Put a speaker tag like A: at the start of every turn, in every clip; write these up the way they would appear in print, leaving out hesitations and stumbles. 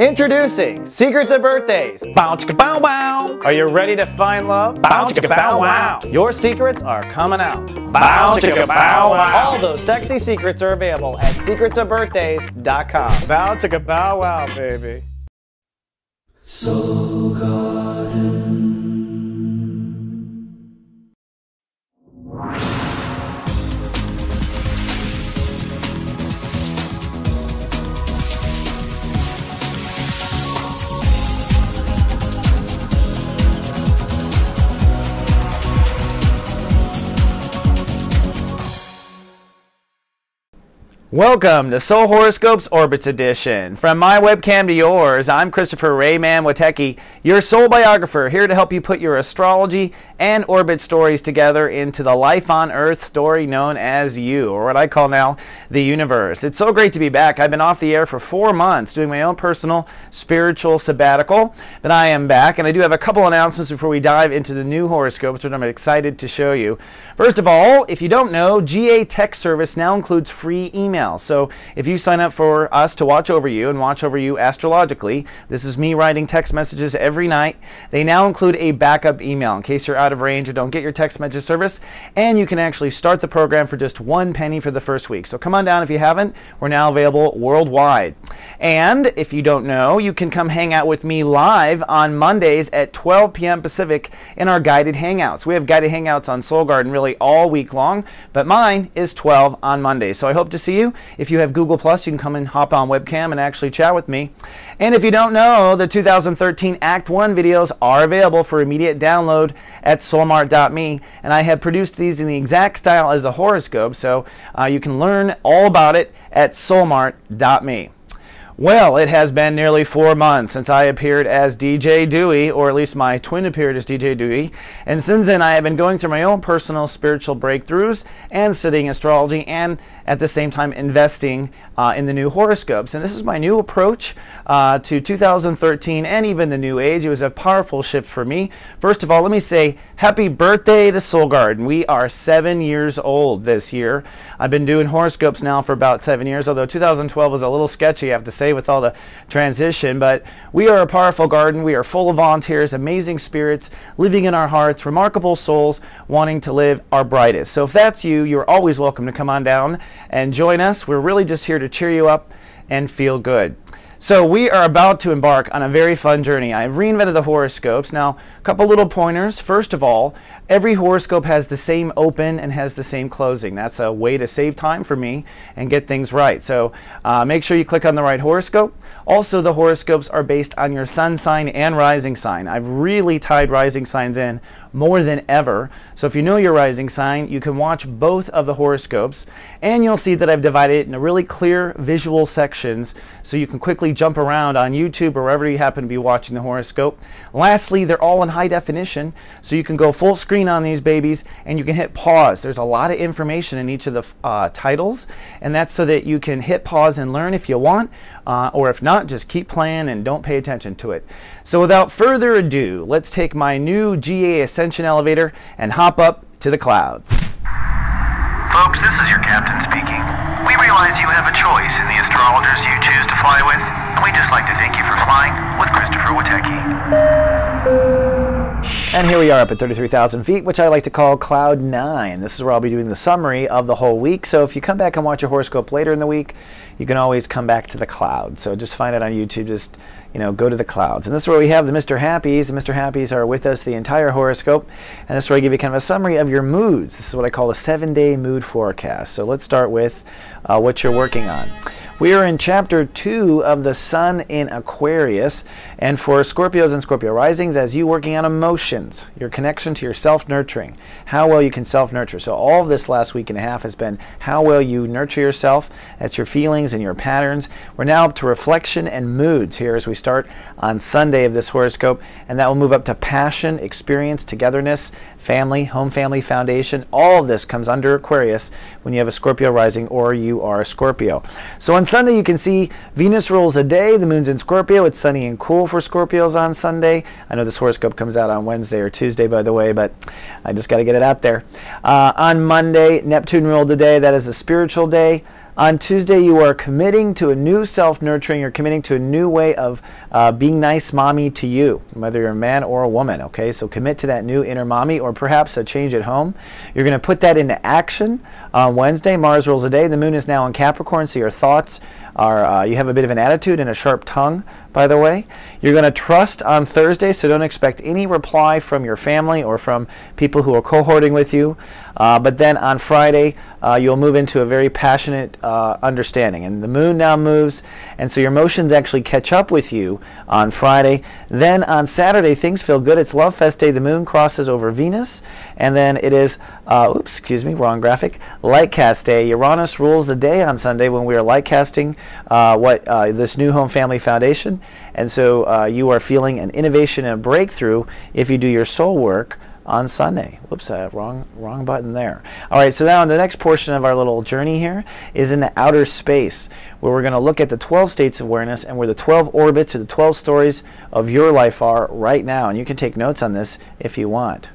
A: Introducing Secrets of Birthdays. Bow chicka bow wow. Are you ready to find love? Bow chicka bow wow. Your secrets are coming out. Bow chicka bow wow. All those sexy secrets are available at secretsofbirthdays.com. Bow chicka bow wow, baby.
B: Soul Garden.
A: Welcome to Soul Horoscopes Orbits Edition. From my webcam to yours, I'm Christopher Rayman Witecki, your soul biographer, here to help you put your astrology and orbit stories together into the life on Earth story known as you, or what I call now the universe. It's so great to be back. I've been off the air for 4 months doing my own personal spiritual sabbatical, but I am back, and I do have a couple announcements before we dive into the new horoscopes, which I'm excited to show you. First of all, if you don't know, GA Tech Service now includes free email. So if you sign up for us to watch over you and watch over you astrologically, this is me writing text messages every night. They now include a backup email in case you're out of range or don't get your text message service, and you can actually start the program for just 1 penny for the first week. So come on down if you haven't. We're now available worldwide. And if you don't know, you can come hang out with me live on Mondays at 12 p.m. Pacific in our guided hangouts. We have guided hangouts on Soul Garden really all week long, but mine is 12 on Mondays. So I hope to see you. If you have Google+, you can come and hop on webcam and actually chat with me. And if you don't know, the 2013 Act 1 videos are available for immediate download at soulmart.me. And I have produced these in the exact style as a horoscope, so you can learn all about it at soulmart.me. Well, it has been nearly 4 months since I appeared as DJ Dewey, or at least my twin appeared as DJ Dewey. And since then, I have been going through my own personal spiritual breakthroughs and studying astrology, and at the same time investing in the new horoscopes. And this is my new approach to 2013 and even the new age. It was a powerful shift for me. First of all, let me say happy birthday to Soul Garden. We are 7 years old this year. I've been doing horoscopes now for about 7 years, although 2012 was a little sketchy, I have to say, with all the transition. But we are a powerful garden. We are full of volunteers, amazing spirits living in our hearts, remarkable souls wanting to live our brightest. So if that's you, you're always welcome to come on down and join us. We're really just here to cheer you up and feel good. So we are about to embark on a very fun journey. I've reinvented the horoscopes. Now, a couple little pointers. First of all, every horoscope has the same open and has the same closing. That's a way to save time for me and get things right. So make sure you click on the right horoscope. Also, the horoscopes are based on your sun sign and rising sign. I've really tied rising signs in more than ever. So if you know your rising sign, you can watch both of the horoscopes, and you'll see that I've divided it into really clear visual sections so you can quickly jump around on YouTube or wherever you happen to be watching the horoscope. Lastly, they're all in high definition, so you can go full screen on these babies and you can hit pause. There's a lot of information in each of the titles, and that's so that you can hit pause and learn if you want, or if not, just keep playing and don't pay attention to it. So without further ado, let's take my new GA Ascension elevator and hop up to the clouds.
C: Folks, this is your captain speaking. We realize you have a choice in the astrologers you choose to fly with, and we'd just like to thank you for flying with Christopher Witecki.
A: And here we are up at 33,000 feet, which I like to call Cloud 9. This is where I'll be doing the summary of the whole week. So if you come back and watch your horoscope later in the week, you can always come back to the clouds. So just find it on YouTube. Just, go to the clouds. And this is where we have the Mr. Happies. The Mr. Happies are with us the entire horoscope. And this is where I give you kind of a summary of your moods. This is what I call a 7-day mood forecast. So let's start with what you're working on. We are in Chapter 2 of the Sun in Aquarius, and for Scorpios and Scorpio risings, as you working on emotions, your connection to your self-nurturing, how well you can self-nurture. So all of this last week and a half has been how well you nurture yourself. That's your feelings and your patterns. We're now up to reflection and moods here as we start on Sunday of this horoscope, and that will move up to passion, experience, togetherness, family, home family foundation. All of this comes under Aquarius when you have a Scorpio rising or you are a Scorpio. So on Sunday you can see Venus rules a day, the moon's in Scorpio. It's sunny and cool for Scorpios on Sunday. I know this horoscope comes out on Wednesday or Tuesday, by the way, but I just got to get it out there. On Monday, Neptune ruled the day. That is a spiritual day. On Tuesday, you are committing to a new self-nurturing. You're committing to a new way of being nice mommy to you, whether you're a man or a woman, okay? So commit to that new inner mommy, or perhaps a change at home. You're going to put that into action on Wednesday. Mars rules the day. The moon is now in Capricorn, so your thoughts are, you have a bit of an attitude and a sharp tongue, by the way. You're going to trust on Thursday, so don't expect any reply from your family or from people who are cohorting with you. But then on Friday, you'll move into a very passionate understanding. And the moon now moves, and so your emotions actually catch up with you on Friday. Then on Saturday, things feel good. It's Love Fest Day. The moon crosses over Venus. And then it is, oops, excuse me, wrong graphic, Light Cast Day. Uranus rules the day on Sunday when we are light casting this New Home Family Foundation. And so you are feeling an innovation and a breakthrough if you do your soul work on Sunday. Whoops, wrong button there. All right, so now the next portion of our little journey here is in the outer space, where we're going to look at the 12 states of awareness and where the 12 orbits or the 12 stories of your life are right now. And you can take notes on this if you want.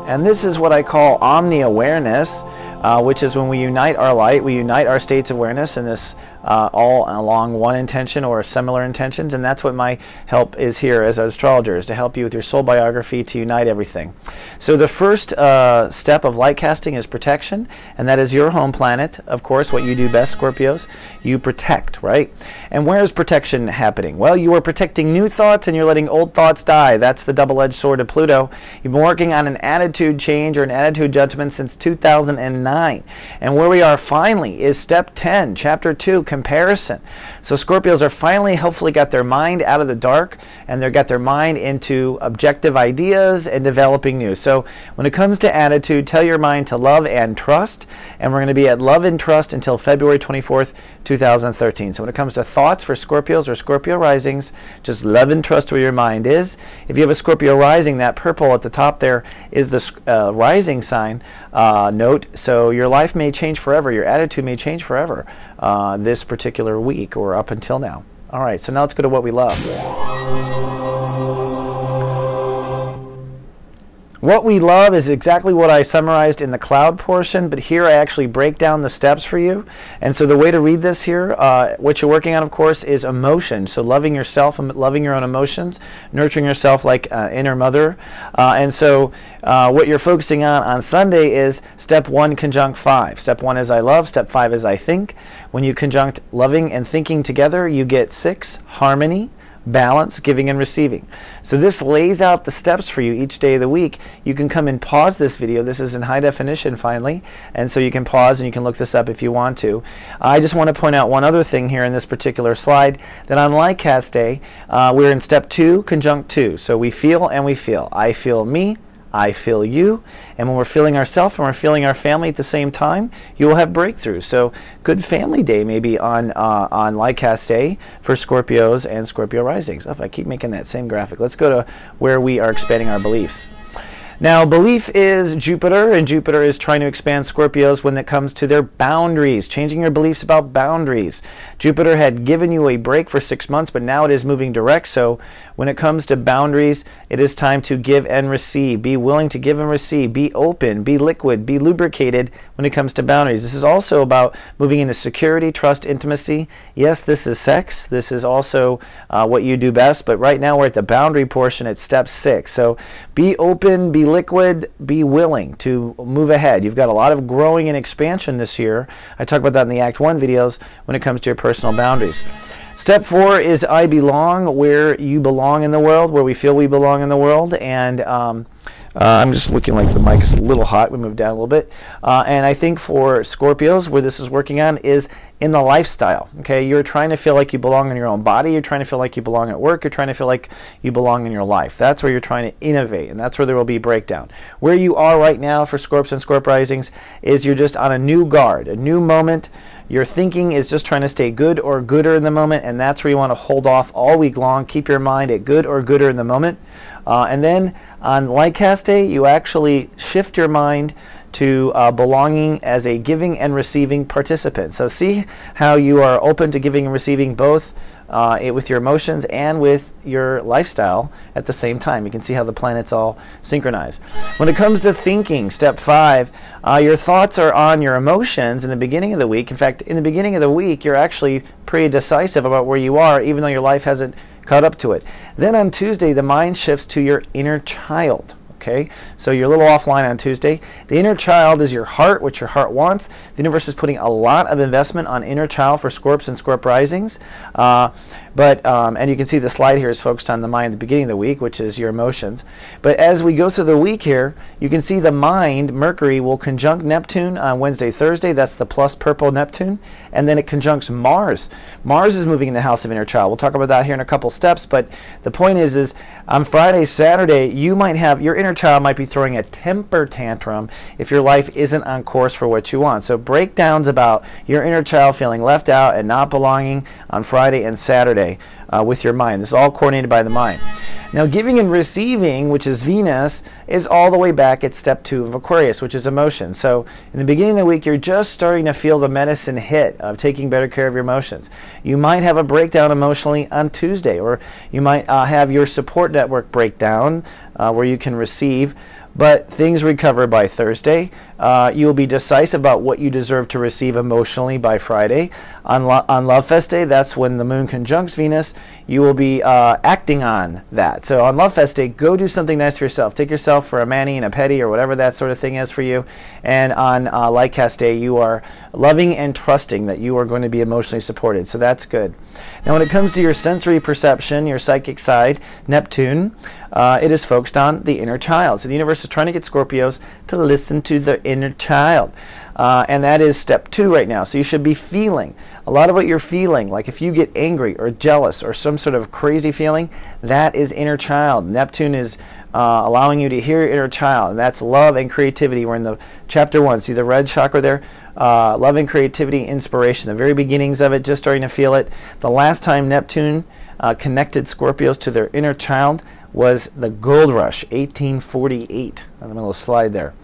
A: And this is what I call omni-awareness, which is when we unite our light, we unite our states of awareness in this all along one intention or similar intentions, and that's what my help is here as an astrologer, is to help you with your soul biography to unite everything. So the first step of light casting is protection, and that is your home planet. Of course, what you do best, Scorpios, you protect, right? And where is protection happening? Well, you are protecting new thoughts and you're letting old thoughts die. That's the double-edged sword of Pluto. You've been working on an attitude change or an attitude judgment since 2009. And where we are finally is step 10, chapter 2, comparison. So Scorpios are finally hopefully got their mind out of the dark, and they've got their mind into objective ideas and developing new. So when it comes to attitude, tell your mind to love and trust, and we're going to be at love and trust until February 24th, 2013. So when it comes to thoughts for Scorpios or Scorpio risings, just love and trust where your mind is. If you have a Scorpio rising, that purple at the top there is the rising sign note. So your life may change forever, your attitude may change forever this particular week or up until now. All right, so now let's go to what we love. What we love is exactly what I summarized in the cloud portion, but here I actually break down the steps for you. And so the way to read this here, what you're working on, of course, is emotion. So loving yourself and loving your own emotions, nurturing yourself like inner mother. And so what you're focusing on Sunday is step 1 conjunct 5. Step 1 is I love, step 5 is I think. When you conjunct loving and thinking together, you get 6, harmony, balance, giving and receiving. So this lays out the steps for you each day of the week. You can come and pause this video. This is in high definition finally, and so you can pause and you can look this up if you want to. I just want to point out one other thing here in this particular slide, that on Light Cast Day, we're in step 2 conjunct 2. So we feel and we feel. I feel me, I feel you, and when we're feeling ourselves and we're feeling our family at the same time, you will have breakthroughs. So good family day maybe on Light Cast Day for Scorpios and Scorpio risings. Oh, I keep making that same graphic. Let's go to where we are expanding our beliefs. Now, belief is Jupiter, and Jupiter is trying to expand Scorpios when it comes to their boundaries, changing your beliefs about boundaries. Jupiter had given you a break for 6 months, but now it is moving direct. So when it comes to boundaries, it is time to give and receive. Be willing to give and receive. Be open, be liquid, be lubricated when it comes to boundaries. This is also about moving into security, trust, intimacy. Yes, this is sex. This is also what you do best, but right now we're at the boundary portion at step 6. So be open, be liquid, be willing to move ahead. You've got a lot of growing and expansion this year. I talk about that in the Act 1 videos when it comes to your personal boundaries. Step 4 is I belong, where you belong in the world, where we feel we belong in the world. And I'm just looking like the mic is a little hot. We move down a little bit. And I think for Scorpios, where this is working on is in the lifestyle. Okay, you're trying to feel like you belong in your own body. You're trying to feel like you belong at work. You're trying to feel like you belong in your life. That's where you're trying to innovate, and that's where there will be breakdown. Where you are right now for Scorps and Scorp risings is you're just on a new guard, a new moment. Your thinking is just trying to stay good or gooder in the moment, and that's where you want to hold off all week long. Keep your mind at good or gooder in the moment. And then on Light Cast Day, you actually shift your mind to belonging as a giving and receiving participant. So see how you are open to giving and receiving both with your emotions and with your lifestyle at the same time. You can see how the planets all synchronize. When it comes to thinking, step 5, your thoughts are on your emotions in the beginning of the week. In fact, in the beginning of the week, you're actually pretty decisive about where you are, even though your life hasn't caught up to it. Then on Tuesday, the mind shifts to your inner child. Okay, so you're a little offline on Tuesday. The inner child is your heart, what your heart wants. The universe is putting a lot of investment on inner child for Scorps and Scorp risings. And you can see the slide here is focused on the mind at the beginning of the week, which is your emotions. But as we go through the week here, you can see the mind, Mercury, will conjunct Neptune on Wednesday, Thursday. That's the plus purple Neptune. And then it conjuncts Mars. Mars is moving in the house of inner child. We'll talk about that here in a couple steps. But the point is on Friday, Saturday, you might have your inner child might be throwing a temper tantrum if your life isn't on course for what you want. So breakdowns about your inner child feeling left out and not belonging on Friday and Saturday with your mind. This is all coordinated by the mind. Now giving and receiving, which is Venus, is all the way back at step 2 of Aquarius, which is emotion. So in the beginning of the week, you're just starting to feel the medicine hit of taking better care of your emotions. You might have a breakdown emotionally on Tuesday, or you might have your support network breakdown where you can receive, but things recover by Thursday. You'll be decisive about what you deserve to receive emotionally by Friday. On Love Fest Day, that's when the moon conjuncts Venus. You will be acting on that. So on Love Fest Day, go do something nice for yourself. Take yourself for a mani and a pedi or whatever that sort of thing is for you. And on Lightcast Day, you are loving and trusting that you are going to be emotionally supported. So that's good. Now when it comes to your sensory perception, your psychic side, Neptune, it is focused on the inner child. So the universe is trying to get Scorpios to listen to their inner child. And that is step 2 right now. So you should be feeling. A lot of what you're feeling, like if you get angry or jealous or some sort of crazy feeling, that is inner child. Neptune is allowing you to hear your inner child. And that's love and creativity. We're in the chapter 1. See the red chakra there? Love and creativity, inspiration. The very beginnings of it, just starting to feel it. The last time Neptune connected Scorpios to their inner child was the gold rush, 1848. On the middle of the slide there.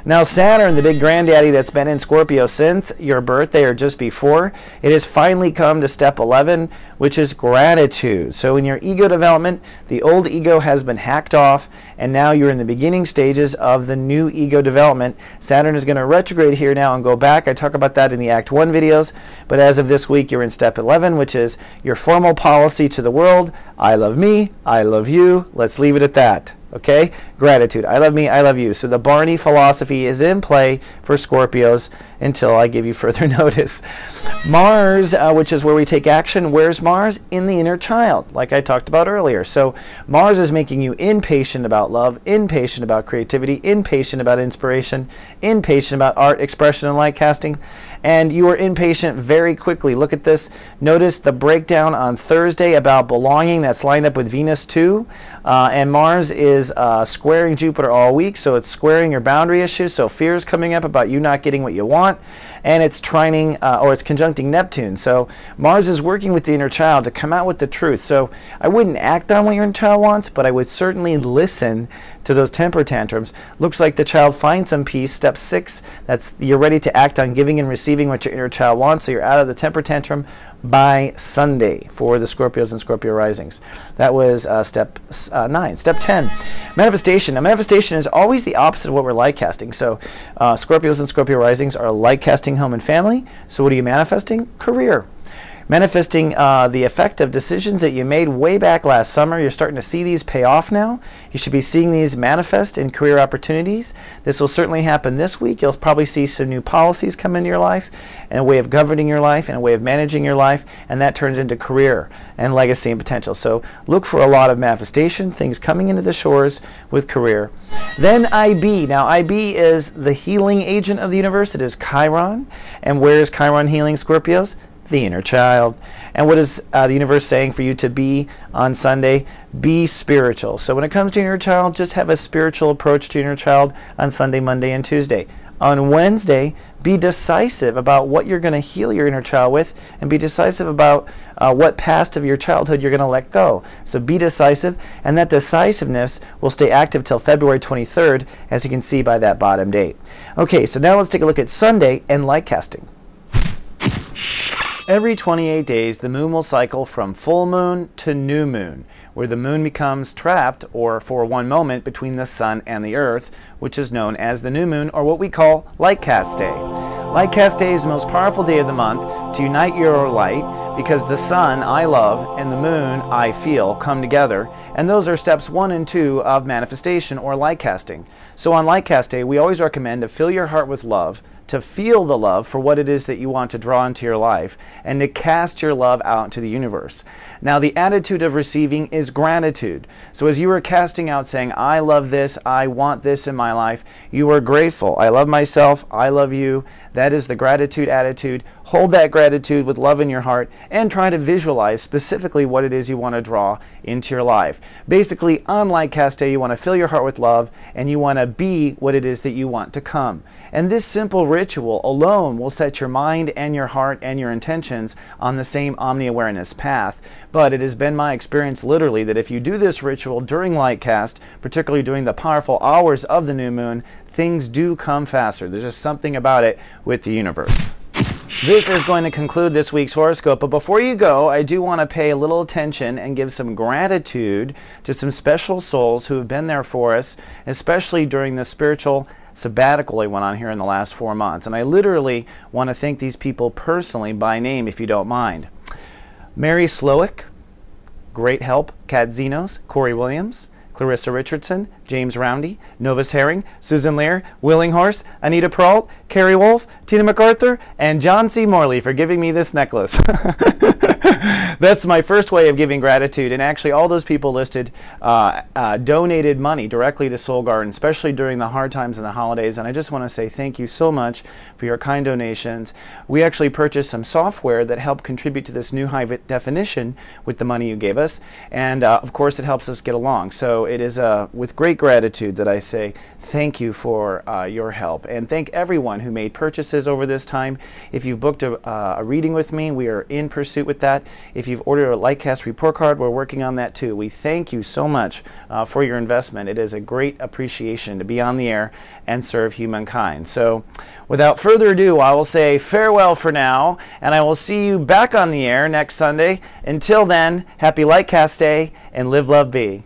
A: Now Saturn, the big granddaddy that's been in Scorpio since your birthday or just before, it has finally come to step 11, which is gratitude. So in your ego development, the old ego has been hacked off, and now you're in the beginning stages of the new ego development. Saturn is going to retrograde here now and go back. I talk about that in the Act 1 videos, but as of this week, you're in step 11, which is your formal policy to the world. I love me, I love you. Let's leave it at that. Okay? Gratitude. I love me, I love you. So the Barney philosophy is in play for Scorpios until I give you further notice. Mars, which is where we take action. Where's Mars? In the inner child, like I talked about earlier. So Mars is making you impatient about love, impatient about creativity, impatient about inspiration, impatient about art, expression, and light casting. And you are impatient very quickly. Look at this. Notice the breakdown on Thursday about belonging. That's lined up with Venus too. And Mars is squaring Jupiter all week, so it's squaring your boundary issues. So fears coming up about you not getting what you want. And it's trining, or it's conjuncting Neptune. So Mars is working with the inner child to come out with the truth. So I wouldn't act on what your inner child wants, but I would certainly listen to those temper tantrums. Looks like the child finds some peace. Step 6, that's you're ready to act on giving and receiving what your inner child wants. So you're out of the temper tantrum by Sunday for the Scorpios and Scorpio risings. That was step 9. Step 10, manifestation. Now manifestation is always the opposite of what we're light casting. So Scorpios and Scorpio risings are light casting home and family. So what are you manifesting? Career. Manifesting the effect of decisions that you made way back last summer. You're starting to see these pay off now. You should be seeing these manifest in career opportunities. This will certainly happen this week. You'll probably see some new policies come into your life, and a way of governing your life, and a way of managing your life, and that turns into career and legacy and potential. So look for a lot of manifestation, things coming into the shores with career. Then IB. Now IB is the healing agent of the universe. It is Chiron. And where is Chiron healing Scorpios? The inner child. And what is the universe saying for you to be on Sunday? Be spiritual. So when it comes to your inner child, just have a spiritual approach to your inner child on Sunday, Monday, and Tuesday. On Wednesday, be decisive about what you're going to heal your inner child with, and be decisive about what past of your childhood you're going to let go. So be decisive, and that decisiveness will stay active till February 23rd, as you can see by that bottom date. Okay, so now let's take a look at Sunday and light casting. Every 28 days, the moon will cycle from full moon to new moon, where the moon becomes trapped, or for one moment, between the sun and the earth, which is known as the new moon, or what we call light cast day. Light cast day is the most powerful day of the month to unite your light, because the sun, I love, and the moon, I feel, come together, and those are steps 1 and 2 of manifestation or light casting. So on light cast day, we always recommend to fill your heart with love, to feel the love for what it is that you want to draw into your life, and to cast your love out into the universe. Now, the attitude of receiving is gratitude. So as you are casting out saying, I love this, I want this in my life, you are grateful. I love myself, I love you. That is the gratitude attitude. Hold that gratitude with love in your heart and try to visualize specifically what it is you want to draw into your life. Basically, on light cast day, you want to fill your heart with love and you want to be what it is that you want to come. And this simple ritual alone will set your mind and your heart and your intentions on the same omni-awareness path. But it has been my experience literally that if you do this ritual during light cast, particularly during the powerful hours of the new moon, things do come faster. There's just something about it with the universe. This is going to conclude this week's horoscope, but before you go, I do want to pay a little attention and give some gratitude to some special souls who have been there for us, especially during the spiritual sabbatical I went on here in the last 4 months. And I literally want to thank these people personally by name, if you don't mind. Mary Slowick, Great Help, Kat Zenos, Corey Williams, Clarissa Richardson, James Roundy, Novus Herring, Susan Lear, Willinghorse, Anita Peralt, Carrie Wolf, Tina MacArthur, and John C. Morley for giving me this necklace. That's my first way of giving gratitude, and actually all those people listed donated money directly to Soul Garden, especially during the hard times and the holidays, and I just want to say thank you so much for your kind donations. We actually purchased some software that helped contribute to this new high definition with the money you gave us, and of course it helps us get along. So it is with great gratitude that I say thank you for your help, and thank everyone who made purchases over this time. If you've booked a reading with me, we are in pursuit with that. If you've ordered a Lightcast report card, we're working on that too. We thank you so much for your investment. It is a great appreciation to be on the air and serve humankind. So without further ado, I will say farewell for now, and I will see you back on the air next Sunday. Until then, happy Lightcast Day and live, love, be.